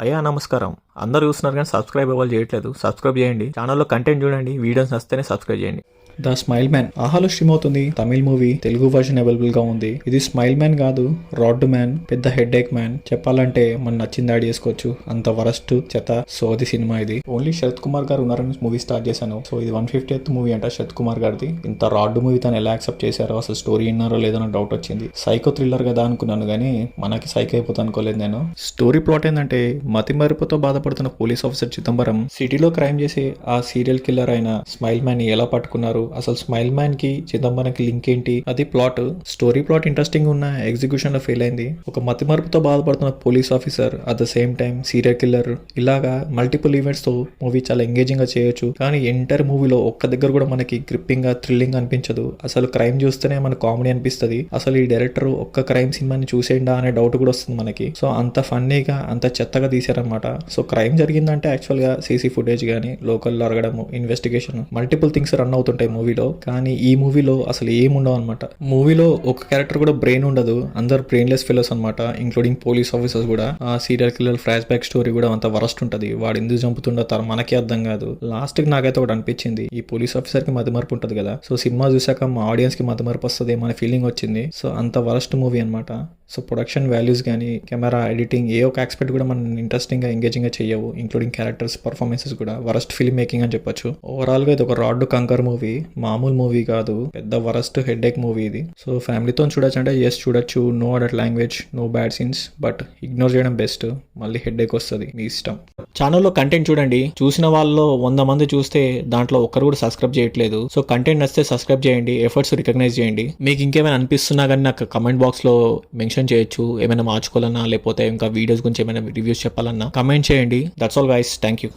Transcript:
అయ్యా నమస్కారం. అందరూ చూస్తున్నారు కానీ సబ్స్క్రైబ్ ఎవరు చేయట్లేదు. సబ్స్క్రైబ్ చేయండి. ఛానల్లో కంటెంట్ చూడండి. వీడియోస్ నచ్చితేనే సబ్స్క్రైబ్ చేయండి. ద స్మైల్ మ్యాన్ ఆహాలో స్ట్రీమ్ అవుతుంది. Tamil movie, Telugu version available గా ఉంది. ఇది స్మైల్ మ్యాన్ కాదు, రాడ్ మ్యాన్, పెద్ద హెడ్ ఏక్ మ్యాన్. చెప్పాలంటే మన నచ్చింది యాడ్ చేసుకోవచ్చు. అంత వరస్ట్ చెత్త సోది సినిమా ఇది. ఓన్లీ శరత్ కుమార్ గారు ఉన్నారని మూవీ స్టార్ట్ చేశాను. సో ఇది 150th మూవీ అంట శరత్ కుమార్ గారిది. ఇంత రాడ్ మూవీ తను ఎలా యాక్సెప్ట్ చేశారో, అసలు స్టోరీ విన్నారో లేదో నాకు డౌట్ వచ్చింది. సైకో థ్రిల్లర్ కదా అనుకున్నాను కానీ మనకి సైకో అయిపోతా అనుకోలేదు నేను. స్టోరీ ప్లాట్ ఏంటంటే మతి మరుపుతో బాధపడుతున్న పోలీస్ ఆఫీసర్ చిదంబరం సిటీలో క్రైమ్ చేసి ఆ సీరియల్ కిల్లర్ అయిన స్మైల్ మ్యాన్ ని ఎలా పట్టుకున్నారు, అసలు స్మైల్ మ్యాన్ కి చిదంబరంకి లింక్ ఏంటి, అది ప్లాట్. స్టోరీ ప్లాట్ ఇంట్రెస్టింగ్ ఉన్న ఎగ్జిక్యూషన్ లో ఫెయిల్ అయింది. ఒక మతి మరుపుతో బాధపడుతున్న police officer at the same time serial killer, ఇలాగా మల్టిపుల్ ఈవెంట్స్ తో మూవీ చాలా ఎంగేజింగ్ గా చేయొచ్చు. కానీ ఎంటైర్ మూవీలో ఒక్క దగ్గర కూడా మనకి గ్రిప్పింగ్ గా థ్రిల్లింగ్ అనిపించదు. అసలు క్రైమ్ చూస్తేనే మనకు కామెడీ అనిపిస్తుంది. అసలు ఈ డైరెక్టర్ ఒక్క క్రైమ్ సినిమాని చూసేయండా అనే డౌట్ కూడా వస్తుంది మనకి. సో అంత ఫన్నీగా అంత చెత్తగా తీశారనమాట. సో క్రైమ్ జరిగిందంటే యాక్చువల్ గా సీసీ ఫుటేజ్ గానీ లోకల్ అరగడము, ఇన్వెస్టిగేషన్, మల్టిపుల్ థింగ్స్ రన్ అవుతుంటాయి మూవీలో. కానీ ఈ మూవీలో అసలు ఏం ఉండవు అనమాట. మూవీలో ఒక క్యారెక్టర్ కూడా బ్రెయిన్ ఉండదు. అందరు బ్రెయిన్లెస్ ఫెలోస్ అనమాట, ఇంక్లూడింగ్ పోలీస్ ఆఫీసర్స్ కూడా. ఆ serial killer flash back story కూడా అంత వరస్ట్ ఉంటది. వాడు ఎందుకు చంపుతుండో మనకే అర్థం కాదు. లాస్ట్ కి నాకైతే ఒకటి అనిపించింది, ఈ పోలీస్ ఆఫీసర్ కి మతిమరుపు ఉంటది కదా, సో సినిమా చూసాక మా ఆడియన్స్ కి మతిమరుపు వస్తుంది అనే ఫీలింగ్ వచ్చింది. సో అంత వరస్ట్ మూవీ అనమాట. సో ప్రొడక్షన్ వాల్యూస్ కానీ, కెమెరా, ఎడిటింగ్, ఏ ఒక ఆస్పెక్ట్ కూడా మనం ఇంట్రెస్టింగ్గా, ఎంగేజింగ్గా చేయవు. ఇంక్లూడింగ్ క్యారెక్టర్స్, పర్ఫార్మెన్సెస్ కూడా వరస్ట్ ఫిల్మ్ మేకింగ్ అని చెప్పొచ్చు. ఓవరాల్గా ఇది ఒక రాడ్ కంకర్ మూవీ, మామూలు మూవీ కాదు, పెద్ద వరస్ట్ హెడ్ ఏక్ మూవీ ఇది. సో ఫ్యామిలీతో చూడొచ్చు అంటే ఎస్ చూడొచ్చు. No other language, no bad scenes, but ignore చేయడం బెస్ట్. మళ్ళీ హెడ్ ఏక్ వస్తుంది, మీ ఇష్టం. ఛానల్లో కంటెంట్ చూడండి. చూసిన వాళ్ళలో 100 మంది చూస్తే దాంట్లో ఒక్కరు కూడా సబ్స్క్రైబ్ చేయట్లేదు. సో కంటెంట్ నచ్చితే సబ్స్క్రైబ్ చేయండి, ఎఫర్ట్స్ రికగ్నైజ్ చేయండి. మీకు ఇంకేమైనా అనిపిస్తున్నా కానీ నాకు కమెంట్ బాక్స్లో మెన్షన్ చేయొచ్చు. ఏమైనా మార్చుకోవాలన్నా, లేకపోతే ఇంకా వీడియోస్ గురించి ఏమైనా రివ్యూస్ చెప్పాలన్నా కమెంట్ చేయండి. That's all guys, thank you.